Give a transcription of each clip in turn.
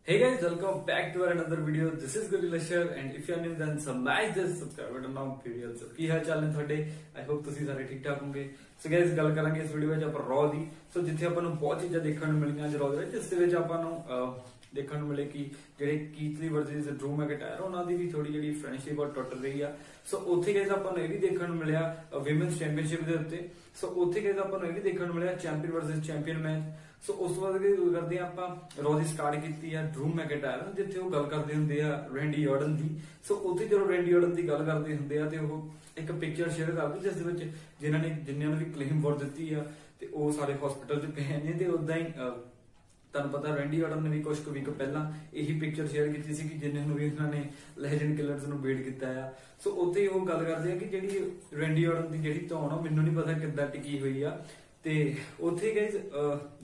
Hey guys, welcome back to our another video. This is Guri Lashar and if you are new then smash this subscribe button on video. So ਕੀ ਹਾਲ ਚਾਲ ਨੇ ਤੁਹਾਡੇ? I hope ਤੁਸੀਂ ਸਾਰੇ ਠੀਕ ਠਾਕ ਹੋਵੋਗੇ. So guys ਗੱਲ ਕਰਾਂਗੇ ਇਸ ਵੀਡੀਓ ਵਿੱਚ ਆਪਾਂ ਰॉ ਦੀ. ਸੋ ਜਿੱਥੇ ਆਪਾਂ ਨੂੰ ਬਹੁਤ ਚੀਜ਼ਾਂ ਦੇਖਣ ਨੂੰ ਮਿਲੀਆਂ ਰॉ ਦੇ ਵਿੱਚ, ਇਸ ਦੇ ਵਿੱਚ ਆਪਾਂ ਨੂੰ ਦੇਖਣ ਨੂੰ ਮਿਲੇ ਕਿ ਜਿਹੜੇ ਕੀਥ ਲੀ ਵਰਸਸ ਡਰੂ ਮੈਕਇੰਟਾਇਰ ਉਹਨਾਂ ਦੀ ਵੀ ਥੋੜੀ ਜਿਹੜੀ ਫਰੈਂਡਸ਼ਿਪ ਉਹ ਟੁੱਟ ਰਹੀ ਆ. ਸੋ ਉੱਥੇ ਗਾਇਜ਼ ਆਪਾਂ ਨੂੰ ਇਹ ਵੀ ਦੇਖਣ ਨੂੰ ਮਿਲਿਆ ਵਿਮਨਸ ਚੈਂਪੀਅਨਸ਼ਿਪ ਦੇ ਉੱਤੇ. ਸੋ ਉੱਥੇ ਗਾਇਜ਼ ਆਪਾਂ ਨੂੰ ਇਹ ਵੀ ਦੇਖਣ ਨੂੰ ਮਿਲਿਆ ਚੈਂਪੀਅਨ ਵਰਸਸ ਚੈਂਪੀਅਨ ਮੈਚ. ਸੋ ਉਸ ਤੋਂ ਬਾਅਦ ਗੱਲ ਕਰਦੇ ਆ ਆਪਾਂ ਰॉ ਦੀ ਸਟਾਰਟ ਕੀਤੀ ਆ ਡਰੂ ਮੈਕਇੰਟਾਇਰ ਜਿੱਥੇ ਉਹ ਗੱਲ ਕਰਦੇ ਹੁੰਦੇ ਆ ਰੈਂਡੀ ਆਰਟਨ ਦੀ. ਸੋ ਉੱਥੇ ਜਦੋਂ ਰੈਂਡੀ ਆਰਟਨ ਦੀ ਗੱਲ ਕਰਦੇ ਹੁੰਦੇ ਆ ਤੇ ਉਹ ਇੱਕ ਪਿਕਚਰ ਸ਼ੇਅਰ ਕਰਦੇ ਜਿਸ ਦੇ ਵਿੱਚ ਜਿਨ੍ਹਾਂ ਨੂੰ ਵੀ ਕਲੇਮ ਫॉर ਦਿੱਤੀ ਆ ਤੇ ਉਹ ਸਾਰੇ ਹਸਪੀਟਲ 'ਚ ਪਏ ਨੇ. ਤੇ ਉਦਾਂ ਹੀ ਤੁਹਾਨੂੰ ਪਤਾ ਰੈਂਡੀ ਆਰਟਨ ਨੇ ਵੀ ਕੁਝ ਕੁ ਵੀਕ ਪਹਿਲਾਂ ਇਹੀ ਪਿਕਚਰ ਸ਼ੇਅਰ ਕੀਤੀ ਸੀ ਕਿ ਜਿਨ੍ਹਾਂ ਨੂੰ ਵੀ ਇਹਨਾਂ ਨੇ ਲੈਜੈਂਡ ਕਿਲਰਸ ਨੂੰ ਬੀਟ ਕੀਤਾ ਆ. ਸੋ ਉੱਥੇ ਉਹ ਗੱਲ ਕਰਦੇ ਆ ਕਿ ਜਿਹੜੀ ਰੈਂਡੀ ਆਰਟਨ ਦੀ ਜਿਹੜੀ ਧੌਣ ਆ ਮੈਨੂੰ ਨਹੀਂ ਪਤਾ ਕਿੱਦਾਂ ਟਿਕੀ ਹੋਈ ਆ. ਤੇ ਉੱਥੇ ਗਾਇਜ਼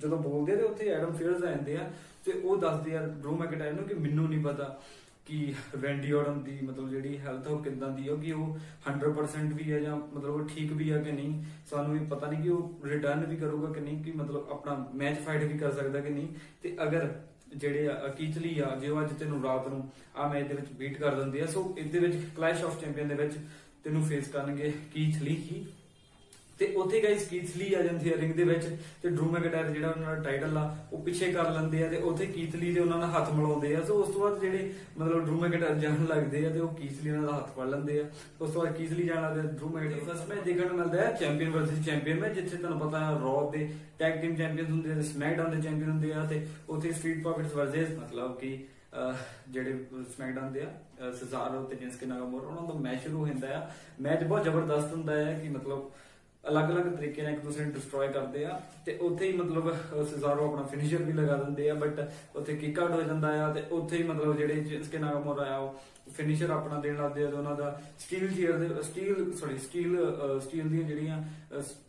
ਜਦੋਂ ਬੋਲਦੇ ਆ ਤੇ ਉੱਥੇ ਐਡਮ ਫੀਅਰਸ ਆ ਜਾਂਦੇ ਆ ਤੇ ਉਹ ਦੱਸਦੇ ਆ ਡਰੂ ਮੈਕਇੰਟਾਇਰ ਨੂੰ ਕਿ ਮੈਨੂੰ ਨਹੀਂ ਪਤਾ ਕਿ ਰੈਂਡੀ ਆਰਟਨ ਦੀ ਮਤਲਬ ਜਿਹੜੀ ਹੈਲਥ ਉਹ ਕਿੱਦਾਂ ਦੀ ਆ, ਕਿ ਉਹ 100% ਵੀ ਆ ਜਾਂ ਮਤਲਬ ਉਹ ਠੀਕ ਵੀ ਆ ਕਿ ਨਹੀਂ. ਸਾਨੂੰ ਵੀ ਪਤਾ ਨਹੀਂ ਕਿ ਉਹ ਰਿਟਰਨ ਵੀ ਕਰੂਗਾ ਕਿ ਨਹੀਂ, ਕਿ ਮਤਲਬ ਆਪਣਾ ਮੈਚ ਫਾਈਟ ਵੀ ਕਰ ਸਕਦਾ ਕਿ ਨਹੀਂ. ਤੇ ਅਗਰ ਜਿਹੜੇ ਕੀਥ ਲੀ ਆ ਜੇ ਉਹ ਅੱਜ ਤੈਨੂੰ ਰਾਤ ਨੂੰ ਆ ਮੈਚ ਦੇ ਵਿੱਚ ਬੀਟ ਕਰ ਦਿੰਦੇ ਆ, ਸੋ ਇਹਦੇ ਵਿੱਚ ਕਲੈਸ਼ ਆਫ ਚੈਂਪੀਅਨ ਦੇ ਵਿੱਚ ਤੈਨੂੰ ਫੇਸ ਕਰਨਗੇ ਕੀਥ ਲੀ ਹੀ. ਤੇ ਉੱਥੇ ਗਾਇਜ਼ ਕੀਥ ਲੀ ਆ ਜਾਂਦੀ ਆ ਰਿੰਗ ਦੇ ਵਿੱਚ ਤੇ ਡਰੂ ਮੈਕਇੰਟਾਇਰ ਜਿਹੜਾ ਉਹਨਾਂ ਦਾ ਟਾਈਟਲ ਆ ਉਹ ਪਿੱਛੇ ਕਰ ਲੈਂਦੇ ਆ ਤੇ ਉੱਥੇ ਕੀਥ ਲੀ ਦੇ ਉਹਨਾਂ ਨਾਲ ਹੱਥ ਮਿਲਾਉਂਦੇ ਆ. ਸੋ ਉਸ ਤੋਂ ਬਾਅਦ ਜਿਹੜੇ ਮਤਲਬ ਡਰੂ ਮੈਕਇੰਟਾਇਰ ਜਾਣ ਲੱਗਦੇ ਆ ਤੇ ਉਹ ਕੀਥ ਲੀ ਉਹਨਾਂ ਦਾ ਹੱਥ ਫੜ ਲੈਂਦੇ ਆ. ਉਸ ਤੋਂ ਬਾਅਦ ਕੀਥ ਲੀ ਜਾਣ ਲੱਗਦੇ ਡਰੂ ਮੈਕਇੰਟਾਇਰ ਫਸਟ ਮੈਚ ਦੇਖਣ ਨੂੰ ਮਿਲਦਾ ਹੈ ਚੈਂਪੀਅਨ ਵਰਸਸ ਚੈਂਪੀਅਨ ਮੈਚ, ਜਿੱਥੇ ਤੁਹਾਨੂੰ ਪਤਾ ਰॉ ਦੇ ਟੈਗ ਟੀਮ ਚੈਂਪੀਅਨ ਹੁੰਦੇ ਆ ਤੇ ਸਮੈਕਡਾਊਨ ਦੇ ਚੈਂਪੀਅਨ ਹੁੰਦੇ ਆ. ਤੇ ਉੱਥੇ ਸਟਰੀਟ ਪ੍ਰੋਫਿਟਸ ਵਰਸਸ ਮਤਲਬ ਕਿ ਜਿਹੜੇ ਸਮੈਕਡਾਊਨ ਦੇ ਆ ਸਿਜ਼ਾਰੋ ਤੇ ਜਿੰਸਕੇ ਨਾਗਾਮੋਰਾ ਉਹਨਾਂ ਦਾ ਮੈਚ ਸ਼ੁਰੂ ਹੁੰਦਾ ਆ. ਮੈਚ ਬਹੁਤ ਜ਼ਬਰਦਸਤ ਹੁੰਦਾ ਹੈ ਕਿ ਮਤਲਬ ਅਲੱਗ-ਅਲੱਗ ਤਰੀਕੇ ਨਾਲ ਇੱਕ ਦੂਸਰੇ ਨੂੰ ਡਿਸਟਰੋਏ ਕਰਦੇ ਆ. ਤੇ ਉੱਥੇ ਹੀ ਮਤਲਬ ਸਿਜ਼ਾਰੋ ਆਪਣਾ ਫਿਨਿਸ਼ਰ ਵੀ ਲਗਾ ਦਿੰਦੇ ਆ ਬਟ ਉੱਥੇ ਕਿੱਕ ਆਊਟ ਹੋ ਜਾਂਦਾ ਆ. ਤੇ ਉੱਥੇ ਹੀ ਮਤਲਬ ਜਿਹੜੇ ਜਿੰਸਕੇ ਨਾਗਾਮੋਰਾ ਆ ਉਹ ਫਿਨਿਸ਼ਰ ਆਪਣਾ ਦੇਣ ਲੱਗਦੇ ਆ ਤੇ ਉਹਨਾਂ ਦਾ ਸਟੀਲ ਦੀਆਂ ਜਿਹੜੀਆਂ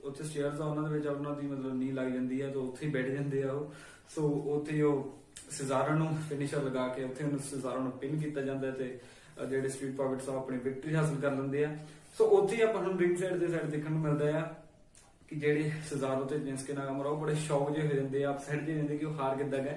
ਉੱਥੇ ਸਟੇਅਰਸ ਆ ਉਹਨਾਂ ਦੇ ਵਿੱਚ ਉਹਨਾਂ ਦੀ ਮਤਲਬ ਨੀ ਲੱਗ ਜਾਂਦੀ ਆ ਤੇ ਉੱਥੇ ਹੀ ਬੈਠ ਜਾਂਦੇ ਆ ਉਹ. ਸੋ ਉੱਥੇ ਉਹ ਸਿਜ਼ਾਰੋ ਨੂੰ ਫਿਨਿਸ਼ਰ ਲਗਾ ਕੇ ਉੱਥੇ ਉਹਨੂੰ ਸਿਜ਼ਾਰੋ ਨੂੰ ਪਿਨ ਕੀਤਾ ਜਾਂਦਾ ਤੇ ਜਿਹੜੇ ਸਟਰੀਟ ਪ੍ਰੋਫਿਟਸ ਆ ਆਪਣੀ ਵਿਕਟਰੀ ਹਾਸਲ ਕਰ ਲੈਂਦੇ ਆ. ਸੋ ਉੱਥੇ ਆਪਾਂ ਨੂੰ ਰਿੰਗ ਸਾਈਡ ਦੇ ਸਾਈਡ ਦੇਖਣ ਨੂੰ ਮਿਲਦਾ ਆ ਕਿ ਜਿਹੜੇ ਸਿਜ਼ਾਰੋ ਤੇ ਜਿੰਸਕੇ ਨਾਗਾਮੋਰਾ ਉਹ ਬੜੇ ਸ਼ੌਕ ਜਿਹੇ ਹੋ ਜਾਂਦੇ ਆ, ਅਪਸੈਟ ਜਿਹੇ ਜਾਂਦੇ ਕਿ ਉਹ ਹਾਰ ਕਿੱਦਾਂ ਗਏ.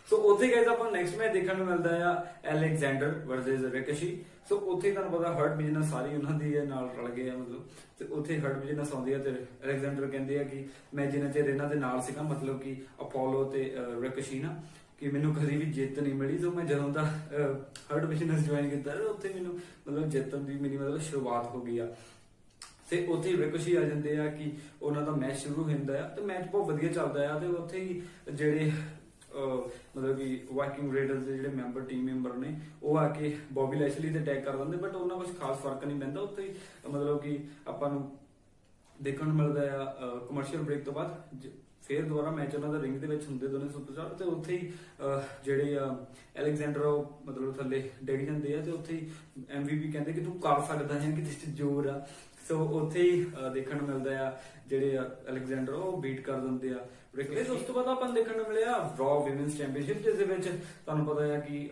ਸੋ ਉੱਥੇ ਗਾਇਜ਼ ਆਪਾਂ ਨੈਕਸਟ ਮੈਚ ਦੇਖਣ ਨੂੰ ਮਿਲਦਾ ਆ ਅਲੈਗਜ਼ੈਂਡਰ ਵਰਸਸ ਰਿਕਸ਼ੀ. ਸੋ ਉੱਥੇ ਤੁਹਾਨੂੰ ਪਤਾ ਹਰਟ ਬਿਜ਼ਨਸ ਸਾਰੀ ਉਹਨਾਂ ਦੀ ਨਾਲ ਰਲ ਗਏ ਆ ਮਤਲਬ. ਤੇ ਉੱਥੇ ਹਰਟ ਬਿਜ਼ਨਸ ਆਉਂਦੀ ਆ ਤੇ ਅਲੈਗਜ਼ੈਂਡਰ ਕਹਿੰਦੇ ਆ ਕਿ ਮੈਂ ਜਿੰਨਾ ਚਿਰ ਇਹਨਾਂ ਦੇ ਨਾਲ ਸੀਗਾ ਮਤਲਬ ਕਿ ਅਪੋਲੋ ਤੇ ਰਿਕਸ਼ੀ ਨਾ ਕਿ ਮੈਨੂੰ ਕਦੀ ਵੀ ਜਿੱਤ ਨਹੀਂ ਮਿਲੀ. ਸੋ ਮੈਂ ਜਦੋਂ ਦਾ ਹਰਟ ਬਿਜ਼ਨਸ ਜੁਆਇਨ ਕੀਤਾ ਉੱਥੇ ਮੈਨੂੰ ਮਤਲਬ ਜਿੱਤਣ ਦੀ ਮੇਰੀ ਮਤਲਬ ਸ਼ੁਰੂਆਤ ਹੋ ਗਈ ਆ. ਤੇ ਉੱਥੇ ਰਿਕਸ਼ੀ ਆ ਜਾਂਦੇ ਆ ਕਿ ਉਹਨਾਂ ਦਾ ਮੈਚ ਸ਼ੁਰੂ ਹੁੰਦਾ ਆ ਤੇ ਮੈਚ ਬਹੁਤ ਵਧੀਆ ਚੱਲਦਾ ਆ. ਤੇ ਉੱਥੇ ਹੀ ਜਿਹੜੇ ਮਤਲਬ ਕਿ ਵਾਈਕਿੰਗ ਰੇਡਰਸ ਦੇ ਜਿਹੜੇ ਟੀਮ ਮੈਂਬਰ ਨੇ ਉਹ ਆ ਕੇ ਬੌਬੀ ਲੈਸ਼ਲੀ ਤੇ ਅਟੈਕ ਕਰ ਦਿੰਦੇ ਬਟ ਉਹਨਾਂ ਕੁਝ ਖਾਸ ਫਰਕ ਨਹੀਂ ਪੈਂਦਾ. ਉੱਥੇ ਹੀ ਮਤਲਬ ਕਿ ਆਪਾਂ ਨੂੰ ਦੇਖਣ ਨੂੰ ਮਿਲਦਾ ਆ ਕਮਰਸ਼ੀਅਲ ਬ੍ਰੇਕ ਤੋਂ ਬਾਅਦ ਫੇਰ ਦੁਬਾਰਾ ਮੈਚ ਉਹਨਾਂ ਦਾ ਰਿੰਗ ਦੇ ਵਿੱਚ ਹੁੰਦੇ ਦੋਨੇ ਸੁਪਰਸਟਾਰ. ਤੇ ਉੱਥੇ ਹੀ ਜਿਹੜੇ ਅਲੈਗਜ਼ੈਂਡਰ ਉਹ ਮਤਲਬ ਥੱਲੇ ਡਿੱਗ ਜਾਂਦੇ ਆ ਤੇ ਉੱਥੇ ਹੀ MVP ਕਹਿੰਦੇ ਕਿ ਤੂੰ ਕਰ ਸਕਦਾ ਹੈ ਕਿ ਤੇਰੇ 'ਚ ਜ਼ੋਰ ਆ. ਸੋ ਉੱਥੇ ਹੀ ਦੇਖਣ ਨੂੰ ਮਿਲਦਾ ਆ ਜਿਹੜੇ ਅਲੈਗਜ਼ੈਂਡਰ ਉਹ ਬੀਟ ਕਰ ਦਿੰਦੇ ਆ ਰਿਕਸ਼ੀ. ਉਸ ਤੋਂ ਬਾਅਦ ਆਪਾਂ ਨੂੰ ਦੇਖਣ ਨੂੰ ਮਿਲਿਆ ਰॉ ਵਿਮਨਸ ਚੈਂਪੀਅਨਸ਼ਿਪ ਜਿਸ ਦੇ ਵਿੱਚ ਤੁਹਾਨੂੰ ਪਤਾ ਆ ਕਿ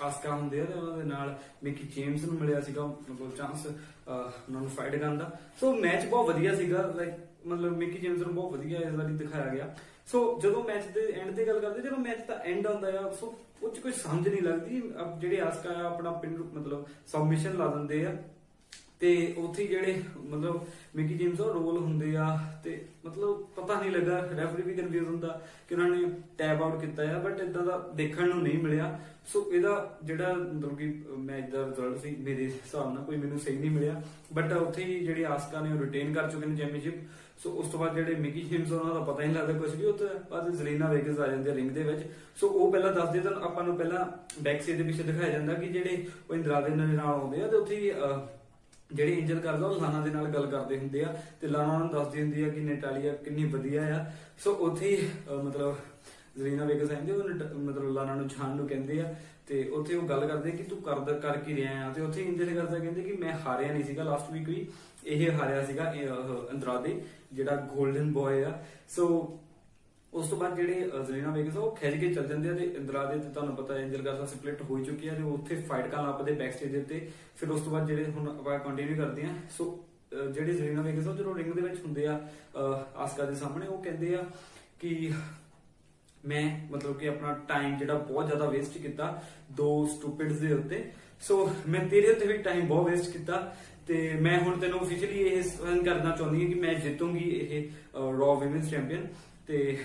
ਆਸਕਾ ਹੁੰਦੇ ਆ ਤੇ ਉਹਨਾਂ ਦੇ ਨਾਲ ਮਿਕੀ ਜੇਮਸ ਨੂੰ ਮਿਲਿਆ ਸੀਗਾ ਮਤਲਬ ਚਾਂਸ ਉਹਨਾਂ ਨੂੰ ਫਾਈਟ ਕਰਨ ਦਾ. ਸੋ ਮੈਚ ਬਹੁਤ ਵਧੀਆ ਸੀਗਾ ਲਾਈਕ ਮਤਲਬ ਮਿਕੀ ਜੇਮਸ ਨੂੰ ਬਹੁਤ ਵਧੀਆ ਇਸ ਵਾਰੀ ਦਿਖਾਇਆ ਗਿਆ. ਸੋ ਜਦੋਂ ਮੈਚ ਦੇ ਐਂਡ ਤੇ ਗੱਲ ਕਰਦੇ ਜਦੋਂ ਮੈਚ ਦਾ ਐਂਡ ਆਉਂਦਾ ਆ ਸੋ ਉਹ 'ਚ ਕੋਈ ਸਮਝ ਨਹੀਂ ਲੱਗਦੀ. ਜਿਹੜੇ ਆਸਕਾ ਆ ਆਪਣਾ ਪਿੰਡ ਮਤਲਬ ਸਬਮਿਸ਼ਨ ਲਾ ਦਿੰਦੇ ਆ ਤੇ ਉੱਥੇ ਜਿਹੜੇ ਮਤਲਬ ਮਿਕੀ ਜੇਮਸ ਉਹ ਰੋਲ ਹੁੰਦੇ ਆ ਤੇ ਮਤਲਬ ਪਤਾ ਨਹੀਂ ਲੱਗਾ. ਰੈਫਰੀ ਵੀ ਕਨਫਿਊਜ਼ ਹੁੰਦਾ ਕਿ ਉਹਨਾਂ ਨੇ ਟੈਪ ਆਊਟ ਕੀਤਾ ਆ ਬਟ ਇਦਾਂ ਦਾ ਦੇਖਣ ਨੂੰ ਨਹੀਂ ਮਿਲਿਆ. ਸੋ ਇਹਦਾ ਜਿਹੜਾ ਮਤਲਬ ਕਿ ਮੈਚ ਦਾ ਰਿਜ਼ਲਟ ਸੀ ਮੇਰੇ ਹਿਸਾਬ ਨਾਲ ਕੋਈ ਮੈਨੂੰ ਸਹੀ ਨਹੀਂ ਮਿਲਿਆ ਬਟ ਉੱਥੇ ਹੀ ਜਿਹੜੇ ਆਸਕਾ ਨੇ ਉਹ ਰਿਟੇਨ ਕਰ ਚੁੱਕੇ ਨੇ ਚੈਂਪੀਅਨਸ਼ਿਪ. ਸੋ ਉਸ ਤੋਂ ਬਾਅਦ ਜਿਹੜੇ ਮਿਕੀ ਜੇਮਸ ਉਹਨਾਂ ਦਾ ਪਤਾ ਹੀ ਨਹੀਂ ਲੱਗਦਾ ਕੁਝ ਵੀ. ਉੱਥੇ ਬਾਅਦ ਜ਼ਲੀਨਾ ਵੇਗਸ ਆ ਜਾਂਦੇ ਰਿੰਗ ਦੇ ਵਿੱਚ. ਸੋ ਉਹ ਪਹਿਲਾਂ ਦੱਸਦੇ ਤਾਂ ਆਪਾਂ ਨੂੰ ਪਹਿਲਾਂ ਬੈਕ ਸਾਈਡ ਦੇ ਪਿੱਛੇ ਦਿਖਾਇਆ ਜਾਂਦਾ ਕਿ ਜਿਹੜੇ ਉਹ ਇੰਦਰਾਦੇ ਦੇ ਨਾਲ ਆਉਂਦੇ ਆ ਤੇ ਉੱਥੇ ਜਿਹੜੇ ਇੰਜਨ ਕਰਦਾ ਉਹ ਲਾਨਾ ਦੇ ਨਾਲ ਗੱਲ ਕਰਦੇ ਹੁੰਦੇ ਆ ਤੇ ਲਾਨਾ ਨੂੰ ਦੱਸਦੀ ਹੁੰਦੀ ਆ ਕਿ ਨੈਟਾਲੀਆ ਕਿੰਨੀ ਵਧੀਆ ਆ. ਸੋ ਉੱਥੇ ਹੀ ਮਤਲਬ ਜ਼ਲੀਨਾ ਵੇਗਸ ਆਉਂਦੇ ਉਹ ਮਤਲਬ ਲਾਨਾ ਨੂੰ ਜਾਣ ਨੂੰ ਕਹਿੰਦੇ ਆ ਤੇ ਉੱਥੇ ਉਹ ਗੱਲ ਕਰਦੇ ਕਿ ਤੂੰ ਕਰ ਕੀ ਰਿਹਾ ਆ. ਤੇ ਉੱਥੇ ਇੰਜਨ ਕਰਦਾ ਕਹਿੰਦੇ ਕਿ ਮੈਂ ਹਾਰਿਆ ਨਹੀਂ ਸੀਗਾ ਲਾਸਟ ਵੀਕ ਵੀ, ਇਹ ਹਾਰਿਆ ਸੀਗਾ ਅੰਦਰਾਦੇ ਜਿਹੜਾ 골ਡਨ ਬॉय ਆ. ਸੋ ਉਸ ਤੋਂ ਬਾਅਦ ਜਿਹੜੇ ਜ਼ਲੀਨਾ ਵੇਗਸ ਉਹ ਖਿੱਚ ਕੇ ਚੱਲ ਜਾਂਦੇ ਆ ਤੇ ਅੰਦਰਾਦੇ ਤੇ ਤੁਹਾਨੂੰ ਪਤਾ ਐਂਜਲ ਗਾਰਜ਼ਾ ਸਪਲਿਟ ਹੋ ਚੁੱਕੀ ਆ ਤੇ ਉੱਥੇ ਫਾਈਟ ਕਰਨ ਲੱਪਦੇ ਬੈਕ ਸਟੇਜ ਦੇ ਉੱਤੇ. ਫਿਰ ਉਸ ਤੋਂ ਬਾਅਦ ਜਿਹੜੇ ਹੁਣ ਆਪਾਂ ਕੰਟੀਨਿਊ ਕਰਦੇ ਆ. ਸੋ ਜਿਹੜੇ ਜ਼ਲੀਨਾ ਵੇਗਸ ਉਹ ਜਦੋਂ ਰਿੰਗ ਦੇ ਵਿੱਚ ਹੁੰਦੇ ਆ ਆਸਕਾ ਦੇ ਸਾਹਮਣੇ ਉਹ ਕਹਿੰਦੇ ਆ ਕਿ मैं मतलब कि अपना टाइम ਜਿਹੜਾ ਬਹੁਤ ਜ਼ਿਆਦਾ ਵੇਸਟ ਕੀਤਾ ਦੋ ਸਟੂਪਿਡਸ ਦੇ ਉੱਤੇ। ਸੋ ਮੈਂ ਤੇਰੇ ਉੱਤੇ ਵੀ ਟਾਈਮ ਬਹੁਤ ਵੇਸਟ ਕੀਤਾ ਤੇ ਮੈਂ ਹੁਣ ਤੈਨੂੰ ਆਫੀਸ਼ੀਅਲੀ ਇਹ ਸਾਈਨ ਕਰਨਾ ਚਾਹੁੰਦੀ ਹਾਂ ਕਿ ਮੈਂ ਜਿੱਤੂੰਗੀ ਇਹ ਰॉ ਵਿਮਨਸ ਚੈਂਪੀਅਨ। ਤੇ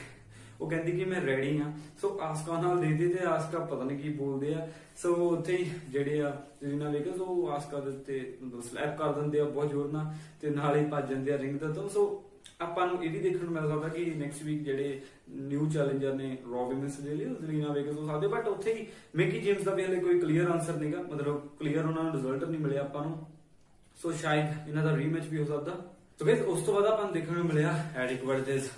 ਉਹ ਕਹਿੰਦੀ ਕਿ ਮੈਂ ਰੈਡੀ ਆ। ਸੋ ਆਸਕਾ ਨਾਲ ਦੇ ਤੇ ਆਸਕਾ ਪਤਾ ਨਹੀਂ ਕੀ ਬੋਲਦੇ ਆ। ਸੋ ਉੱਥੇ ਹੀ ਜਿਹੜੇ ਆ ਰੀਨਾ ਵੇਗਸ ਉਹ ਆਸਕਾ ਦੇ ਉੱਤੇ ਮਤਲਬ ਸਲੈਪ ਕਰ ਦਿੰਦੇ ਆ ਬਹੁਤ ਜ਼ੋਰ ਨਾਲ ਤੇ ਨਾਲ ਹੀ ਭੱਜ ਜਾਂਦੇ ਆ ਰਿੰਗ ਦੇ ਤੋਂ। ਸੋ ਆਪਾਂ ਨੂੰ ਇਹ ਵੀ ਦੇਖਣ ਨੂੰ ਮਿਲ ਸਕਦਾ ਕਿ ਨੈਕਸਟ ਵੀਕ ਜਿਹੜੇ ਨਿਊ ਚੈਲੰਜਰ ਨੇ ਰॉ ਵਿਮਨਸ ਦੇ ਲਈ ਉਹ ਰੀਨਾ ਵੇਗਸ ਹੋ ਸਕਦੇ। ਬਟ ਉੱਥੇ ਹੀ ਮਿਕੀ ਜੇਮਸ ਦਾ ਵੀ ਹਲੇ ਕੋਈ ਕਲੀਅਰ ਆਨਸਰ ਨਹੀਂਗਾ, ਮਤਲਬ ਕਲੀਅਰ ਉਹਨਾਂ ਨੂੰ ਰਿਜ਼ਲਟ ਨਹੀਂ ਮਿਲਿਆ ਆਪਾਂ ਨੂੰ। ਸੋ ਸ਼ਾਇਦ ਇਹਨਾਂ ਦਾ ਰੀਮੈਚ ਵੀ ਹੋ ਸਕਦਾ। ਸੋ ਗਾਇਸ ਉਸ ਤੋਂ ਬਾਅਦ ਆਪਾਂ ਨੂੰ ਦੇਖਣ ਨੂੰ ਮਿਲਿਆ ਐਰਿਕ ਵਰਸਸ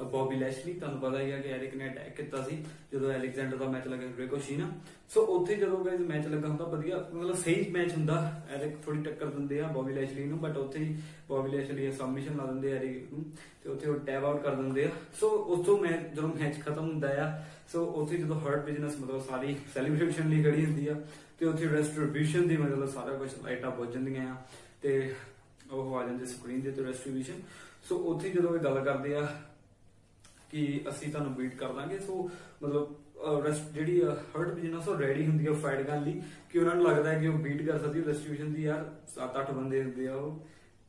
ਬੌਬੀ ਲੈਸ਼ਲੀ। ਤੁਹਾਨੂੰ ਪਤਾ ਹੀ ਆ ਕਿ ਐਰਿਕ ਨੇ ਅਟੈਕ ਕੀਤਾ ਸੀ ਜਦੋਂ ਅਲੈਗਜ਼ੈਂਡਰ ਦਾ ਮੈਚ ਲੱਗਾ ਗ੍ਰੇਕੋ ਸ਼ੀਨਾ। ਸੋ ਉੱਥੇ ਜਦੋਂ ਗਾਇਸ ਮੈਚ ਲੱਗਾ ਹੁੰਦਾ ਵਧੀਆ ਮਤਲਬ ਸਹੀ ਮੈਚ ਹੁੰਦਾ, ਐਰਿਕ ਥੋੜੀ ਟੱਕਰ ਦਿੰਦੇ ਆ ਬੌਬੀ ਲੈਸ਼ਲੀ ਨੂੰ। ਬਟ ਉੱਥੇ ਹੀ ਬੌਬੀ ਲੈਸ਼ਲੀ ਸਬਮਿਸ਼ਨ ਲਾ ਦਿੰਦੇ ਆ ਐਰਿਕ ਨੂੰ ਤੇ ਉੱਥੇ ਉਹ ਟੈਪ ਆਊਟ ਕਰ ਦਿੰਦੇ ਆ। ਸੋ ਉਸ ਤੋਂ ਜਦੋਂ ਮੈਚ ਖਤਮ ਹੁੰਦਾ ਆ ਸੋ ਉੱਥੇ ਜਦੋਂ ਹਰਟ ਬਿਜ਼ਨਸ ਮਤਲਬ ਸਾਰੀ ਸੈਲੀਬ੍ਰੇਸ਼ਨ ਲਈ ਖੜੀ ਹੁੰਦੀ ਆ ਤੇ ਉੱਥੇ ਰੈਸਟ੍ਰੀਬਿਊਸ਼ਨ ਦੀ ਮਤਲਬ ਸਾਰਾ ਕੁਝ ਲਾਈਟਾਂ ਬੁੱਝ ਜਾਂਦੀਆਂ ਆ ਤੇ ਉਹ ਆ ਜਾਂਦੇ ਸਕਰੀਨ ਦੇ ਤੇ ਰੈਸਟ੍ਰੀਬਿਊਸ਼ਨ। ਸੋ ਉੱਥੇ ਜਦੋਂ ਇਹ ਗੱਲ ਕਰਦੇ ਆ ਕਿ ਅਸੀਂ ਤੁਹਾਨੂੰ ਬੀਟ ਕਰ ਦਾਂਗੇ। ਸੋ ਮਤਲਬ ਜਿਹੜੀ ਹਰਟ ਬਿਜ਼ਨਸ ਉਹ ਰੈਡੀ ਹੁੰਦੀ ਆ ਫਾਈਟ ਕਰਨ ਲਈ ਕਿ ਉਹਨਾਂ ਨੂੰ ਲੱਗਦਾ ਹੈ ਕਿ ਉਹ ਬੀਟ ਕਰ ਸਕਦੀ ਹੈ ਰੈਸਟ੍ਰੀਬਿਊਸ਼ਨ ਦੀ। ਯਾਰ 7-8 ਬੰਦੇ ਹੁੰਦੇ ਆ ਉਹ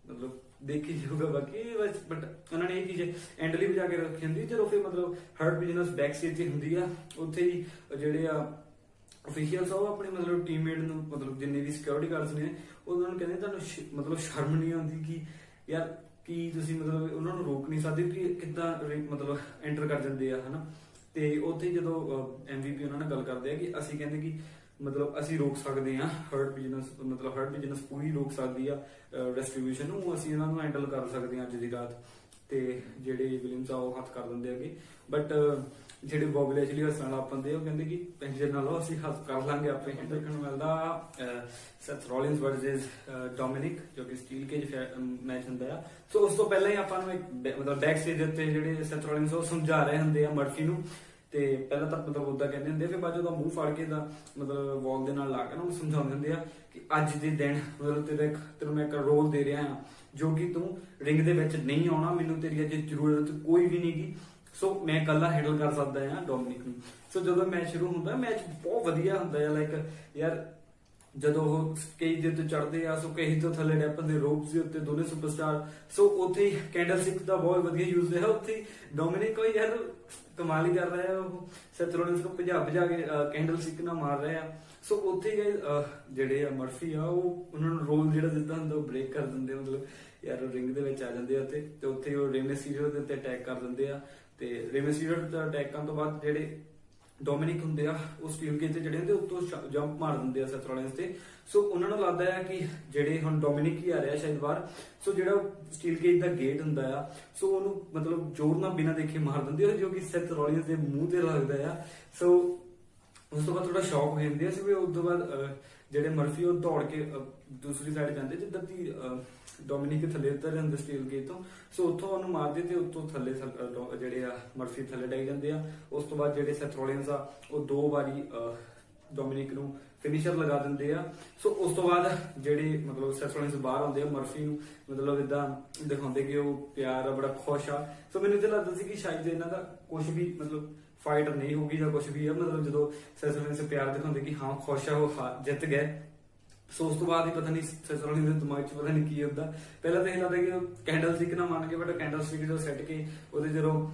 ਮਤਲਬ ਦੇਖੀ ਜਾਊਗਾ ਬਾਕੀ ਬਟ ਉਹਨਾਂ ਨੇ ਇਹ ਚੀਜ਼ ਐਂਡਲੀ ਵਜਾ ਕੇ ਰੱਖੀ ਹੁੰਦੀ ਜਦੋਂ ਫਿਰ ਮਤਲਬ ਹਰਟ ਬਿਜ਼ਨਸ ਬੈਕ ਸਟੇਜ ਤੇ ਹੁੰਦੀ ਆ। ਉੱਥੇ ਹੀ ਜਿਹੜੇ ਆ ਅਫੀਸ਼ੀਅਲਸ ਉਹ ਆਪਣੇ ਮਤਲਬ ਟੀਮਮੇਟ ਨੂੰ ਮਤਲਬ ਜਿੰਨੇ ਵੀ ਸਿਕਿਉਰਿਟੀ ਗਾਰਡਸ ਨੇ ਉਹਨਾਂ ਨੂੰ ਕਹਿੰਦੇ ਤੁਹਾਨੂੰ ਮਤਲਬ ਸ਼ਰਮ ਨਹੀਂ ਆਉਂਦੀ ਕਿ ਯਾਰ ਕੀ ਤੁਸੀਂ ਮਤਲਬ ਉਹਨਾਂ ਨੂੰ ਰੋਕ ਨਹੀਂ ਸਕਦੇ ਕਿ ਕਿੱਦਾਂ ਮਤਲਬ ਐਂਟਰ ਕਰ ਜਾਂਦੇ ਆ ਹਨਾ। ਤੇ ਉੱਥੇ ਜਦੋਂ MVP ਉਹਨਾਂ ਨਾਲ ਗੱਲ ਕਰਦੇ ਆ ਕਿ ਅਸੀਂ ਕਹਿੰਦੇ ਕਿ ਮਤਲਬ ਅਸੀਂ ਰੋਕ ਸਕਦੇ ਆ ਹਰਟ ਬਿਜ਼ਨਸ ਪੂਰੀ ਰੋਕ ਸਕਦੀ ਆ ਡਿਸਟ੍ਰੀਬਿਊਸ਼ਨ ਨੂੰ, ਅਸੀਂ ਇਹਨਾਂ ਨੂੰ ਹੈਂਡਲ ਕਰ ਸਕਦੇ ਆ ਅੱਜ ਦੀ ਰਾਤ। ਤੇ ਜਿਹੜੇ ਵਿਲੀਅਮਸ ਆ ਉਹ ਹੱਥ ਕਰ ਦਿੰਦੇ ਹੈਗੇ। ਬਟ ਜਿਹੜੇ ਬੌਬੀ ਲੈਸ਼ਲੀ ਹੱਸਣ ਲੱਗ ਪੈਂਦੇ ਉਹ ਕਹਿੰਦੇ ਕਿ ਪੈਂਜਰ ਨਾਲੋਂ ਅਸੀਂ ਹੱਥ ਕਰ ਲਾਂਗੇ ਆਪੇ। ਦੇਖਣ ਨੂੰ ਮਿਲਦਾ ਸੈਥ ਰੋਲਿੰਸ ਵਰਸਸ ਡੋਮਿਨਿਕ ਜੋ ਕਿ ਸਟੀਲ ਕੇਜ ਮੈਚ ਹੁੰਦਾ ਆ। ਸੋ ਉਸ ਤੋਂ ਪਹਿਲਾਂ ਹੀ ਆਪਾਂ ਨੂੰ ਇੱਕ ਮਤਲਬ ਬੈਕ ਸਟੇਜ ਦੇ ਉੱਤੇ ਜਿਹੜੇ ਸੈਥ ਰੋਲਿੰਸ ਉਹ ਸਮਝਾ ਰਹੇ ਹੁੰਦੇ ਆ ਮਰਫੀ ਨੂੰ। ਤੇ ਪਹਿਲਾਂ ਤਾਂ ਮਤਲਬ ਉਦਾਂ ਕਹਿੰਦੇ ਹੁੰਦੇ ਫਿਰ ਬਾਅਦ ਜਦੋਂ ਮੂੰਹ ਫੜ ਕੇ ਦਾ ਮਤਲਬ ਵਾਲ ਦੇ ਨਾਲ ਲਾ ਕੇ ਉਹਨੂੰ ਸਮਝਾਉਂਦੇ ਹੁੰਦੇ ਆ ਕਿ ਅੱਜ ਦੇ ਦਿਨ ਮਤਲਬ ਤੈਨੂੰ ਮੈਂ ਇੱਕ ਰੋਲ ਦੇ ਰਿਹਾ ਹਾਂ ਜੋ ਕਿ ਤੂੰ ਰਿੰਗ ਦੇ ਵਿੱਚ ਨਹੀਂ ਆਉਣਾ, ਮੈਨੂੰ ਤੇਰੀ ਅੱਜ ਜ਼ਰੂਰਤ ਕੋਈ ਵੀ ਨਹੀਂਗੀ। ਸੋ ਮੈਂ ਇਕੱਲਾ ਹੈਂਡਲ ਕਰ ਸਕਦਾ ਆ ਡੋਮਿਨਿਕ ਨੂੰ। ਸੋ ਜਦੋਂ ਮੈਚ ਸ਼ੁਰੂ ਹੁੰਦਾ ਮੈਚ ਬਹੁਤ ਵਧੀਆ ਹੁੰਦਾ ਆ। ਲਾਈਕ ਯਾਰ ਜਦੋਂ ਉਹ ਕੇਜ ਦੇ ਉੱਤੇ ਚੜਦੇ ਆ ਸੋ ਕੇਜ ਤੋਂ ਥੱਲੇ ਡੈਪਨ ਦੇ ਰੋਪਸ ਦੇ ਉੱਤੇ ਦੋਨੇ ਸੁਪਰਸਟਾਰ। ਸੋ ਉੱਥੇ ਕੈਂਡਲ ਸਟਿਕ ਦਾ ਬਹੁਤ ਵਧੀਆ ਯੂਜ਼ ਹੋਇਆ। ਉੱਥੇ ਡੋਮਿਨਿਕ ਕੋਈ ਯਾਰ ਕਮਾਲ ਹੀ ਕਰ ਰਿਹਾ, ਉਹ ਸੈਥ ਰੋਲਿੰਸ ਨੂੰ ਭਜਾ ਕੇ ਕੈਂਡਲ ਸਟਿਕ ਨਾਲ ਮਾਰ ਰਿਹਾ ਆ। ਸੋ ਉੱਥੇ ਗਏ ਜਿਹੜੇ ਆ ਮਰਫੀ ਆ ਉਹ ਉਹਨਾਂ ਨੂੰ ਰੋਲ ਜਿਹੜਾ ਦਿੱਤਾ ਹੁੰਦਾ ਉਹ ਬ੍ਰੇਕ ਕਰ ਦਿੰਦੇ, ਮਤਲਬ ਯਾਰ ਰਿੰਗ ਦੇ ਵਿੱਚ ਆ ਜਾਂਦੇ ਆ ਤੇ ਉੱਥੇ ਉਹ ਰੇ ਮਿਸਟੀਰੀਓ ਦੇ ਉੱਤੇ ਅਟੈਕ ਕਰ ਦਿੰਦੇ ਆ। ਤੇ ਰੇ ਮਿਸਟੀਰੀਓ ਦਾ ਅਟੈਕ ਕਰਨ ਤੋਂ ਬਾਅਦ ਜਿਹੜੇ ਡੋਮਿਨਿਕ ਹੁੰਦੇ ਆ ਉਹ ਸਟੀਲ ਕੇਜ ਤੇ ਜਿਹੜੇ ਹੁੰਦੇ ਉੱਤੋਂ ਜੰਪ ਮਾਰ ਦਿੰਦੇ ਆ ਸੈਥ ਰੋਲਿੰਸ ਤੇ। ਸੋ ਉਹਨਾਂ ਨੂੰ ਲੱਗਦਾ ਹੈ ਕਿ ਜਿਹੜੇ ਹੁਣ ਡੋਮਿਨਿਕ ਹੀ ਆ ਰਿਹਾ ਸ਼ਾਇਦ ਬਾਹਰ। ਸੋ ਜਿਹੜਾ ਸਟੀਲ ਕੇਜ ਦਾ ਗੇਟ ਹੁੰਦਾ ਆ ਸੋ ਉਹਨੂੰ ਮਤਲਬ ਜ਼ੋਰ ਨਾਲ ਬਿਨਾਂ ਦੇਖੇ ਮਾਰ ਦਿੰਦੇ ਆ ਜੋ ਕਿ ਸੈਥ ਰੋਲਿੰਸ ਦੇ ਮੂੰਹ ਤੇ ਲੱਗਦਾ ਆ। ਸੋ ਉਸ ਤੋਂ ਬਾਅਦ ਥੋੜਾ ਸ਼ੌਕ ਹੋ ਜਾਂਦੇ ਆ। ਸੋ ਉਸ ਤੋਂ ਬਾਅਦ ਜਿਹੜੇ ਮਰਫੀ ਉਹ ਦੌੜ ਕੇ ਦੂਸਰੀ ਸਾਈਡ ਜਾਂਦੇ ਜਿੱਦਾਂ ਦੀ ਡੋਮਿਨਿਕ ਥੱਲੇ ਉਤਰ ਜਾਂਦੇ ਸਟੀਲ ਕੇਜ ਤੋਂ। ਸੋ ਉੱਥੋਂ ਉਹਨੂੰ ਮਾਰਦੇ ਤੇ ਉੱਤੋਂ ਥੱਲੇ ਜਿਹੜੇ ਆ ਮਰਫੀ ਥੱਲੇ ਡਾਈ ਜਾਂਦੇ ਆ। ਉਸ ਤੋਂ ਬਾਅਦ ਜਿਹੜੇ ਸੈਥ ਰੋਲਿੰਸ ਆ ਉਹ 2 ਵਾਰੀ ਡੋਮਿਨਿਕ ਨੂੰ ਫਿਨਿਸ਼ਰ ਲਗਾ ਦਿੰਦੇ ਆ। ਸੋ ਉਸ ਤੋਂ ਬਾਅਦ ਜਿਹੜੇ ਮਤਲਬ ਸੈਥ ਰੋਲਿੰਸ ਬਾਹਰ ਆਉਂਦੇ ਆ ਮਰਫੀ ਨੂੰ ਮਤਲਬ ਇਦਾਂ ਦਿਖਾਉਂਦੇ ਕਿ ਉਹ ਪਿਆਰ ਆ, ਬੜਾ ਖੁਸ਼ ਆ। ਸੋ ਮੈਨੂੰ ਤੇ ਲੱਗਦਾ ਸੀ ਕਿ ਸ਼ਾਇਦ ਇਹਨਾਂ ਦਾ ਕੁਝ ਵੀ ਮਤਲਬ ਫਾਈਟ ਨਹੀਂ ਹੋਗੀ ਜਾਂ ਕੁਝ ਵੀ ਆ। ਮਤਲਬ ਜਦੋਂ ਸੈਥ ਰੋਲਿੰਸ ਪਿਆਰ ਦਿਖਾਉਂਦੇ ਕਿ ਹਾਂ ਖੁਸ਼ ਆ ਉਹ ਜਿੱਤ ਗਏ। ਸੋ ਉਸ ਤੋਂ ਬਾਅਦ ਹੀ ਪਤਾ ਨਹੀਂ ਸੈਥ ਰੋਲਿੰਸ ਦੇ ਦਿਮਾਗ 'ਚ ਪਤਾ ਨਹੀਂ ਕੀ ਹੁੰਦਾ। ਪਹਿਲਾਂ ਤਾਂ ਇਹ ਲੱਗਦਾ ਕਿ ਉਹ ਕੈਂਡਲ ਸਟਿਕ ਨਾ ਮੰਨ ਕੇ ਬਟ ਕੈਂਡਲ ਸਟਿਕ ਜਦੋਂ ਸੈੱਟ ਕੇ ਉਹਦੇ ਜਦੋਂ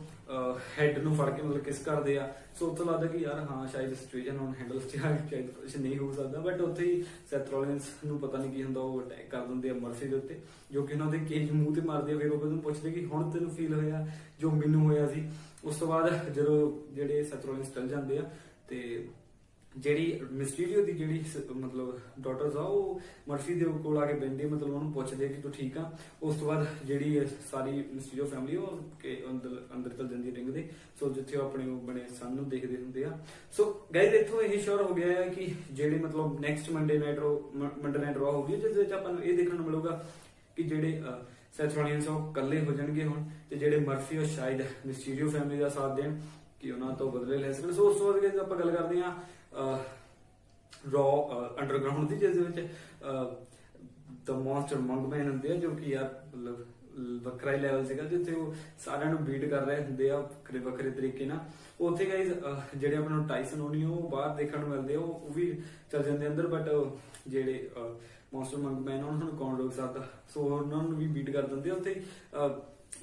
ਹੈਡ ਨੂੰ ਫੜ ਕੇ ਮਤਲਬ ਕਿਸ ਕਰਦੇ ਆ। ਸੋ ਉੱਥੋਂ ਲੱਗਦਾ ਕਿ ਯਾਰ ਹਾਂ ਸ਼ਾਇਦ ਸਿਚੁਏਸ਼ਨ ਹੁਣ ਹੈਂਡਲ ਸ਼ਾਇਦ ਕੁਝ ਨਹੀਂ ਹੋ ਸਕਦਾ। ਬਟ ਉੱਥੇ ਹੀ ਸੈਥ ਰੋਲਿੰਸ ਨੂੰ ਪਤਾ ਨਹੀਂ ਕੀ ਹੁੰਦਾ, ਉਹ ਅਟੈਕ ਕਰ ਦਿੰਦੇ ਆ ਮਰਫੀ ਦੇ ਉੱਤੇ ਜੋ ਕਿ ਉਹਨਾਂ ਦੇ ਕੇਜ ਮੂੰਹ ਤੇ ਮਾਰਦੇ ਆ। ਫਿਰ ਉਹ ਉਹਨੂੰ ਪੁੱਛਦੇ ਕਿ ਹੁਣ ਤੈਨੂੰ ਫੀਲ ਹੋਇਆ ਜੋ ਮੈਨੂੰ ਹੋਇਆ ਸੀ। ਉਸ ਤੋਂ ਬਾਅਦ ਜਦੋਂ ਜਿਹੜੇ ਸੈਥ ਰੋਲਿੰਸ ਚੱਲ ਜਾਂਦੇ ਆ ਤੇ ਜਿਹੜੀ ਮਿਸਟੀਰੀਓ ਦੀ ਜਿਹੜੀ ਮਤਲਬ ਡਾਟਰਸ ਆ ਉਹ ਮਰਫੀ ਦੇ ਕੋਲ ਆ ਕੇ ਬੈਠਦੇ ਮਤਲਬ ਉਹਨੂੰ ਪੁੱਛਦੇ ਕਿ ਤੂੰ ਠੀਕ ਆ। ਉਸ ਤੋਂ ਬਾਅਦ ਜਿਹੜੀ ਸਾਰੀ ਮਿਸਟੀਰੀਓ ਫੈਮਿਲੀ ਉਹ ਅੰਦਰ ਚਲ ਜਾਂਦੀ ਰਿੰਗ ਦੇ। ਸੋ ਜਿੱਥੇ ਉਹ ਆਪਣੇ ਬਣੇ ਸਨ ਨੂੰ ਦੇਖਦੇ ਹੁੰਦੇ ਆ। ਸੋ ਗਾਇਜ਼ ਇੱਥੋਂ ਇਹ ਸ਼ੋਰ ਹੋ ਗਿਆ ਹੈ ਕਿ ਜਿਹੜੇ ਮਤਲਬ ਨੈਕਸਟ ਮੰਡੇ ਨਾਈਟ ਰॉ ਹੋਊਗੀ ਜਿਸ ਵਿੱਚ ਆਪਾਂ ਨੂੰ ਇਹ ਦੇਖਣ ਨੂੰ ਮਿਲੂਗਾ ਕਿ ਜਿਹੜੇ ਸੈਥ ਰੋਲਿੰਸ ਉਹ ਇਕੱਲੇ ਹੋ ਜਾਣਗੇ ਹੁਣ ਤੇ ਜਿਹੜੇ ਮਰਫੀ ਉਹ ਸ਼ਾਇਦ ਮਿਸਟੀਰੀਓ ਫੈਮਿਲੀ ਦਾ ਸਾਥ ਦੇਣ ਕਿ ਉਹਨਾਂ ਤੋਂ ਬਦਲੇ ਲੈ ਸਕਣ। ਸੋ ਉਸ ਤੋਂ ਬਾਅਦ ਆਪਾਂ ਗੱਲ ਕਰਦੇ ਹਾਂ ਰॉ ਅੰਡਰਗਰਾਉਂਡ ਦੀ ਜਿਸ ਦੇ ਵਿੱਚ ਦ ਮੌਨਸਟਰ ਮੰਗਮੈਨ ਹੁੰਦੇ ਆ ਜੋ ਕਿ ਯਾਰ ਮਤਲਬ ਵੱਖਰਾ ਹੀ ਲੈਵਲ ਸੀਗਾ ਜਿੱਥੇ ਉਹ ਸਾਰਿਆਂ ਨੂੰ ਬੀਟ ਕਰ ਰਹੇ ਹੁੰਦੇ ਆ ਵੱਖਰੇ ਵੱਖਰੇ ਤਰੀਕੇ ਨਾਲ। ਉੱਥੇ ਗਾਈਜ਼ ਜਿਹੜੇ ਆਪਾਂ ਨੂੰ ਟਾਈਸਨ ਹੋਣੀ ਉਹ ਬਾਹਰ ਦੇਖਣ ਨੂੰ ਮਿਲਦੇ ਆ, ਉਹ ਵੀ ਚੱਲ ਜਾਂਦੇ ਅੰਦਰ, ਬਟ ਜਿਹੜੇ ਮੌਨਸਟਰ ਮੰਗਮੈਨ ਉਹਨਾਂ ਨੂੰ ਕੌਣ ਰੋਕ ਸਕਦਾ, ਸੋ ਉਹਨਾਂ ਨੂੰ ਵੀ ਬੀਟ ਕਰ ਦਿੰਦੇ ਆ ਉੱਥੇ।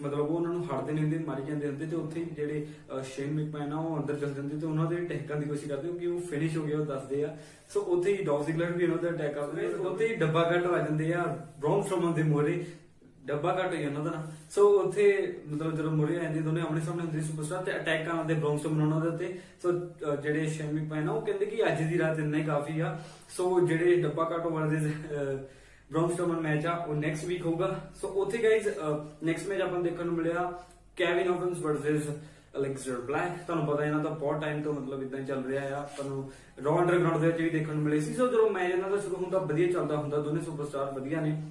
ਮਤਲਬ ਉਹ ਉਹਨਾਂ ਨੂੰ ਹਟਦੇ ਨਹੀਂ ਹੁੰਦੇ, ਮਾਰੀ ਜਾਂਦੇ ਹੁੰਦੇ, ਤੇ ਉੱਥੇ ਜਿਹੜੇ ਸ਼ੇਨ ਮੈਕਮੈਨ ਆ ਉਹ ਅੰਦਰ ਚੱਲ ਜਾਂਦੇ ਤੇ ਉਹਨਾਂ ਦੇ ਅਟੈਕਾਂ ਦੀ ਕੋਸ਼ਿਸ਼ ਕਰਦੇ ਕਿਉਂਕਿ ਉਹ ਫਿਨਿਸ਼ ਹੋ ਗਿਆ ਉਹ ਦੱਸਦੇ ਆ। ਸੋ ਉੱਥੇ ਹੀ ਡੌਗ ਜ਼ਿਗਲਰ ਵੀ ਉਹਨਾਂ ਦਾ ਅਟੈਕ ਕਰਦੇ, ਉੱਥੇ ਹੀ ਡੱਬਾ ਕੱਟ ਆ ਜਾਂਦੇ ਆ ਬ੍ਰੌਨ ਸਟ੍ਰੋਮਨ ਦੇ ਮੋਹਰੇ, ਡੱਬਾ ਕੱਟ ਹੋਈ ਉਹਨਾਂ ਦਾ ਨਾ। ਸੋ ਉੱਥੇ ਮਤਲਬ ਜਦੋਂ ਮੁੜੇ ਆ ਜਾਂਦੇ ਦੋਨੇ ਆਮਣੇ ਸਾਹਮਣੇ ਹੁੰਦੇ ਸੁਪਰਸਟਾਰ ਤੇ ਅਟੈਕ ਆਉਂਦੇ ਬ੍ਰੌਨ ਸਟ੍ਰੋਮਨ ਉਹਨਾਂ ਦੇ ਉੱਤੇ। ਸੋ ਜਿਹੜੇ ਸ਼ੇਨ ਮੈਕਮੈਨ ਆ ਉਹ ਕਹਿੰਦੇ ਕਿ ਅੱਜ ਦੀ ਰਾਤ ਇੰਨਾ ਹੀ ਕਾਫੀ ਆ। ਸੋ ਜਿਹੜੇ ਡੱਬਾ ਕੱਟ ਵਾਲੇ ਬ੍ਰੌਨ ਸਟ੍ਰੋਮਨ ਮੈਚ ਆ ਉਹ ਨੈਕਸਟ ਵੀਕ ਹੋਊਗਾ। ਸੋ ਉੱਥੇ ਗਾਈਜ਼ ਨੈਕਸਟ ਮੈਚ ਆਪਾਂ ਨੂੰ ਦੇਖਣ ਨੂੰ ਮਿਲਿਆ ਕੇਵਿਨ ਓਵਨਸ ਵਰਸਸ ਅਲੈਗਜ਼ੈਂਡਰ ਬਲੈਕ। ਤੁਹਾਨੂੰ ਪਤਾ ਇਹਨਾਂ ਦਾ ਬਹੁਤ ਟਾਈਮ ਤੋਂ ਮਤਲਬ ਇਦਾਂ ਹੀ ਚੱਲ ਰਿਹਾ ਆ, ਤੁਹਾਨੂੰ ਰॉ ਅੰਡਰਗਰਾਉਂਡ ਦੇ ਵਿੱਚ ਵੀ ਦੇਖਣ ਨੂੰ ਮਿਲੇ ਸੀ। ਸੋ ਜਦੋਂ ਮੈਚ ਇਹਨਾਂ ਦਾ ਸ਼ੁਰੂ ਹੁੰਦਾ ਵਧੀਆ ਚੱਲਦਾ ਹੁੰਦਾ, ਦੋਨੇ ਸੁਪਰਸਟਾਰ ਵਧੀਆ ਨੇ।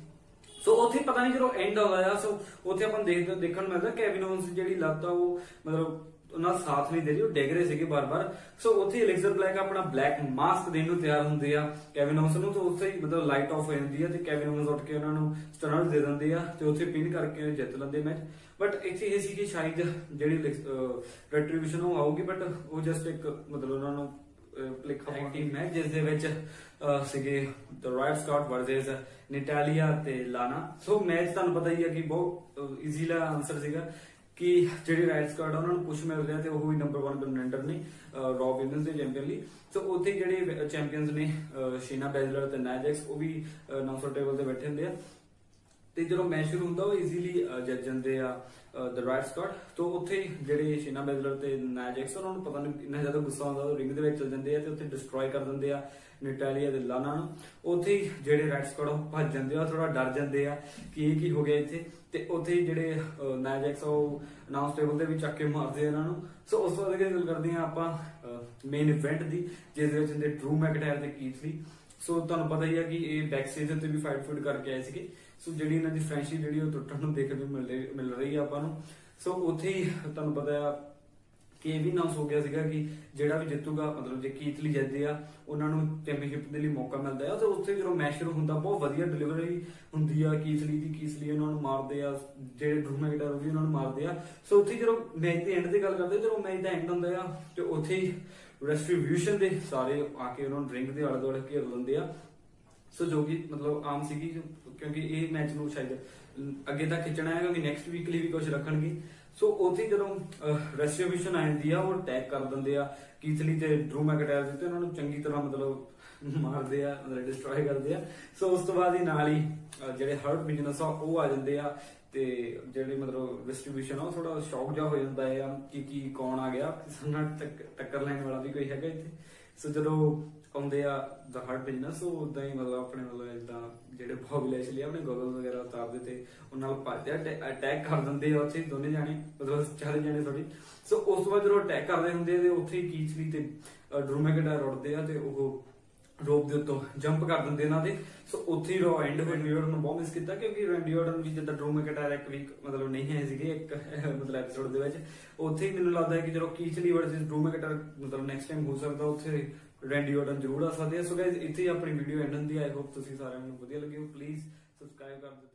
ਸੋ ਉੱਥੇ ਪਤਾ ਨਹੀਂ ਜਦੋਂ ਐਂਡ ਆਉਂਦਾ ਆ, ਸੋ ਉੱਥੇ ਆਪਾਂ ਦੇਖਣ ਨੂੰ ਮਿਲਦਾ ਕੇਵਿਨ ਓਵਨਸ ਦੀ ਜਿਹੜੀ ਲੱਤ ਆ ਉਹ ਮਤਲਬ ਉਹਨਾਂ ਸਾਥ ਨਹੀਂ ਦੇ ਰਹੀ, ਉਹ ਡਿੱਗ ਰਹੇ ਸੀਗੇ ਬਾਰ-ਬਾਰ। ਸੋ ਉੱਥੇ ਅਲੈਗਜ਼ੈਂਡਰ ਬਲੈਕ ਆਪਣਾ ਬਲੈਕ ਮਾਸਕ ਦੇਣ ਨੂੰ ਤਿਆਰ ਹੁੰਦੇ ਆ ਕੇਵਿਨ ਓਵਨਸ ਨੂੰ, ਤੇ ਉੱਥੇ ਹੀ ਮਤਲਬ ਲਾਈਟ ਆਫ ਹੋ ਜਾਂਦੀ ਆ ਤੇ ਕੇਵਿਨ ਓਵਨਸ ਉੱਠ ਕੇ ਉਹਨਾਂ ਨੂੰ ਸਟਨਰ ਦੇ ਦਿੰਦੇ ਆ ਤੇ ਉੱਥੇ ਪਿਨ ਕਰਕੇ ਜਿੱਤ ਲੈਂਦੇ ਮੈਚ। ਬਟ ਇੱਥੇ ਇਹ ਸੀ ਕਿ ਸ਼ਾਇਦ ਜਿਹੜੀ ਰੈਟਰੀਬਿਊਸ਼ਨ ਉਹ ਆਊਗੀ, ਬਟ ਉਹ ਜਸਟ ਇੱਕ ਮਤਲਬ ਉਹਨਾਂ ਨੂੰ ਟੀਮ ਮੈਚ ਜਿਸ ਦੇ ਵਿੱਚ ਸੀਗੇ ਰਾਇਟ ਸਕਾਟ ਵਰਸਸ ਨੈਟਾਲੀਆ ਤੇ ਲਾਨਾ। ਸੋ ਮੈਚ ਤੁਹਾਨੂੰ ਪਤਾ ਹੀ ਹੈ ਕਿ ਬਹੁਤ ਈਜ਼ੀਲਾ ਆਨਸਰ ਸੀਗਾ ਕਿ ਜਿਹੜੇ ਰਾਇਟ ਸਕਾਟ ਉਹਨਾਂ ਨੂੰ ਪੁਸ਼ ਮਿਲ ਰਿਹਾ ਤੇ ਉਹ ਵੀ ਨੰਬਰ 1 ਕੰਟੈਂਡਰ ਨੇ ਰॉ ਵਿਮਨਸ ਦੇ ਚੈਂਪੀਅਨ ਲਈ। ਸੋ ਉੱਥੇ ਜਿਹੜੇ ਚੈਂਪੀਅਨਸ ਨੇ ਸ਼ੀਨਾ ਬੈਜ਼ਲਰ ਤੇ ਨਾਇਆ ਜੈਕਸ ਉਹ ਵੀ 900 ਟੇਬਲ ਤੇ ਬੈਠੇ ਹੁੰਦੇ ਆ, ਤੇ ਜਦੋਂ ਮੈਚ ਸ਼ੁਰੂ ਹੁੰਦਾ ਉਹ ਈਜ਼ੀਲੀ ਜਿੱਤ ਜਾਂਦੇ ਆ ਦ ਰਾਇਟ ਸਕਾਟ। ਤੋਂ ਉੱਥੇ ਜਿਹੜੇ ਸ਼ੀਨਾ ਬੈਜ਼ਲਰ ਤੇ ਨਾਇਆ ਜੈਕਸ ਉਹਨਾਂ ਨੂੰ ਪਤਾ ਨਹੀਂ ਇੰਨਾ ਜ਼ਿਆਦਾ ਗੁੱਸਾ ਆਉਂਦਾ, ਉਹ ਰਿੰਗ ਦੇ ਵਿੱਚ ਚਲ ਜਾਂਦੇ ਆ ਤੇ ਉੱਥੇ ਡਿਸਟਰੋਏ ਕਰ ਦਿੰਦੇ ਆ ਨੈਟਾਲੀਆ ਦੇ ਲਾਨਾ ਨੂੰ। ਉੱਥੇ ਹੀ ਜਿਹੜੇ ਰਾਇਟ ਸਕਾਟ ਉਹ ਭੱਜ ਜਾਂਦੇ ਆ, ਥੋੜਾ ਡਰ ਜਾਂਦੇ ਆ ਕਿ ਇਹ ਕੀ ਹੋ ਗਿਆ ਇੱਥੇ, ਤੇ ਉੱਥੇ ਹੀ ਜਿਹੜੇ ਨਾਇਆ ਜੈਕਸ ਉਹ ਅਨਾਉਂਸ ਟੇਬਲ ਦੇ ਵੀ ਚੱਕ ਕੇ ਮਾਰਦੇ ਆ ਇਹਨਾਂ ਨੂੰ। ਸੋ ਉਸ ਤੋਂ ਬਾਅਦ ਗੱਲ ਕਰਦੇ ਆ ਆਪਾਂ ਮੇਨ ਇਵੈਂਟ ਦੀ, ਜਿਸ ਦੇ ਵਿੱਚ ਹੁੰਦੇ ਡਰੂ ਮੈਕਟਾਇਰ ਤੇ ਕੀਥ ਲੀ। ਸੋ ਤੁਹਾਨੂੰ ਪਤਾ ਹੀ ਆ ਕਿ ਇਹ ਬੈਕ ਸਟੇਜ ਤੇ ਵੀ ਫਾਈਟ ਕਰਕੇ ਆਏ ਸੀਗੇ। ਸੋ ਜਿਹੜੀ ਇਹਨਾਂ ਦੀ ਫਰੈਂਡਸ਼ਿਪ ਜਿਹੜੀ ਉਹ ਟੁੱਟਣ ਨੂੰ ਦੇਖਣ ਨੂੰ ਮਿਲ ਰਹੀ ਆ ਆਪਾਂ ਨੂੰ। ਸੋ ਉੱਥੇ ਹੀ ਤੁਹਾਨੂੰ ਪਤਾ ਆ ਕਿ ਇਹ ਵੀ ਅਨਾਉਂਸ ਹੋ ਗਿਆ ਸੀਗਾ ਕਿ ਜਿਹੜਾ ਵੀ ਜਿੱਤੂਗਾ, ਮਤਲਬ ਜੇ ਕੀਥ ਲੀ ਜਿੱਤਦੇ ਆ ਉਹਨਾਂ ਨੂੰ ਚੈਂਪੀਅਨਸ਼ਿਪ ਦੇ ਲਈ ਮੌਕਾ ਮਿਲਦਾ ਆ। ਤੇ ਉੱਥੇ ਜਦੋਂ ਮੈਚ ਸ਼ੁਰੂ ਹੁੰਦਾ ਬਹੁਤ ਵਧੀਆ ਡਿਲੀਵਰੀ ਹੁੰਦੀ ਆ ਕੀਥ ਲੀ ਉਹਨਾਂ ਨੂੰ ਮਾਰਦੇ ਆ, ਜਿਹੜੇ ਡਰੂ ਮੈਕਟਾਇਰ ਉਹ ਵੀ ਉਹਨਾਂ ਨੂੰ ਮਾਰਦੇ ਆ। ਸੋ ਉੱਥੇ ਜਦੋਂ ਮੈਚ ਦੇ ਐਂਡ ਦੀ ਗੱਲ ਕਰਦੇ, ਜਦੋਂ ਮੈਚ ਦਾ ਐਂਡ ਹੁੰਦਾ ਆ ਤੇ ਉੱਥੇ ਹੀ ਰੈਸਟ੍ਰੀਬਿਊਸ਼ਨ ਦੇ ਸਾਰੇ ਆ ਕੇ ਉਹਨਾਂ ਨੂੰ ਰਿੰਗ ਦੇ ਆਲੇ ਦੁਆਲੇ ਘੇਰ ਲੈਂਦੇ ਆ। ਸੋ ਜੋ ਕਿ ਮਤਲਬ ਆਮ ਸੀਗੀ, ਕਿਉਂਕਿ ਇਹ ਮੈਚ ਨੂੰ ਸ਼ਾਇਦ ਅੱਗੇ ਤੱਕ ਖਿੱਚਣਾ ਹੈ ਕਿਉਂਕਿ ਨੈਕਸਟ ਵੀਕ ਲਈ ਵੀ ਕੁਝ ਰੱਖਣਗੇ। ਸੋ ਉੱਥੇ ਜਦੋਂ ਰੈਸਟ੍ਰੀਬਿਊਸ਼ਨ ਆ ਜਾਂਦੀ ਆ ਉਹ ਅਟੈਕ ਕਰ ਦਿੰਦੇ ਆ ਕੀਥ ਲੀ ਤੇ ਡਰੂ ਮੈਕਟਾਇਰ ਤੇ ਉਹਨਾਂ ਨੂੰ ਚੰਗੀ ਤਰ੍ਹਾਂ ਮਤਲਬ ਮਾਰਦੇ ਆ, ਮਤਲਬ ਡਿਸਟਰੋਏ ਕਰਦੇ ਆ। ਸੋ ਉਸ ਤੋਂ ਬਾਅਦ ਹੀ ਨਾਲ ਹੀ ਜਿਹੜੇ ਹਰਟ ਬਿਜ਼ਨਸ ਆ ਉਹ ਆ ਜਾਂਦੇ ਆ ਤੇ ਜਿਹੜੇ ਮਤਲਬ ਡਿਸਟ੍ਰੀਬਿਊਸ਼ਨ ਆ ਉਹ ਥੋੜਾ ਸ਼ੌਕ ਜਾ ਹੋ ਜਾਂਦਾ ਆ ਕਿ ਕੌਣ ਆ ਗਿਆ, ਨਾਲ ਟੱਕਰ ਲੈਣ ਵਾਲਾ ਵੀ ਕੋਈ ਹੈਗਾ ਇੱਥੇ। ਸੋ ਜਦੋਂ ਆਉਂਦੇ ਆ ਦ ਹਰਟ ਬਿਜ਼ਨਸ, ਉਹ ਉਦਾਂ ਹੀ ਮਤਲਬ ਆਪਣੇ ਮਤਲਬ ਇਦਾਂ ਜਿਹੜੇ ਬੌਬੀ ਲੈਸ਼ਲੀ ਆਪਣੇ ਗੋਗਲ ਵਗੈਰਾ ਉਤਾਰ ਦਿੱਤੇ, ਉਹਨਾਂ ਨਾਲ ਭੱਜਦੇ ਅਟੈਕ ਕਰ ਦਿੰਦੇ ਆ ਉੱਥੇ ਦੋਨੇ ਜਾਣੇ, ਮਤਲਬ 4 ਜਾਣੇ ਸੌਰੀ। ਸੋ ਉਸ ਤੋਂ ਬਾਅਦ ਜਦੋਂ ਅਟੈਕ ਕਰਦੇ ਹੁੰਦੇ ਤੇ ਉੱਥੇ ਹੀ ਕੀਥ ਲੀ ਤੇ ਡਰੂ ਮੈਕਟਾਇਰ ਉੱਡਦੇ ਆ ਤੇ ਉਹ ਰੋਪ ਦੇ ਉੱਤੋਂ ਜੰਪ ਕਰ ਦਿੰਦੇ ਇਹਨਾਂ ਦੇ। ਸੋ ਉੱਥੇ ਹੀ ਰॉ ਐਂਡ ਰੈਂਡੀ ਔਰਟਨ ਨੂੰ ਬਹੁਤ ਮਿਸ ਕੀਤਾ ਕਿਉਂਕਿ ਰੈਂਡੀ ਔਰਟਨ ਵੀ ਜਿੱਦਾਂ ਡਰੂ ਮੈਕਟਾਇਰ ਇੱਕ ਵੀਕ ਮਤਲਬ ਨਹੀਂ ਆਏ ਸੀਗੇ ਇੱਕ ਮਤਲਬ ਐਪੀਸੋਡ ਦੇ ਵਿੱਚ। ਉੱਥੇ ਹੀ ਮੈਨੂੰ ਲੱਗਦਾ ਹੈ ਕਿ ਜਦੋਂ ਕੀਥ ਲੀ ਵਰਸਸ ਡਰੂ ਮੈਕਟਾਇਰ ਮਤਲਬ ਨੈਕਸਟ ਟਾਈਮ ਹੋ ਸਕਦਾ ਉੱਥੇ ਰੈਂਡੀ ਔਰਟਨ ਜ਼ਰੂਰ ਆ ਸਕਦੇ ਆ। ਸੋ ਗਾਇਜ਼ ਇੱਥੇ ਹੀ ਆਪਣੀ ਵੀਡੀਓ ਐਂਡ ਹੁੰਦੀ ਹੈ। ਆਈ ਹੋਪ ਤੁਸੀਂ ਸਾਰਿਆਂ ਨੂੰ ਵਧੀਆ ਲੱਗੀ ਹੋ। ਪਲੀਜ਼ ਸਬਸਕ੍ਰਾਈਬ ਕਰ ਦਿਓ।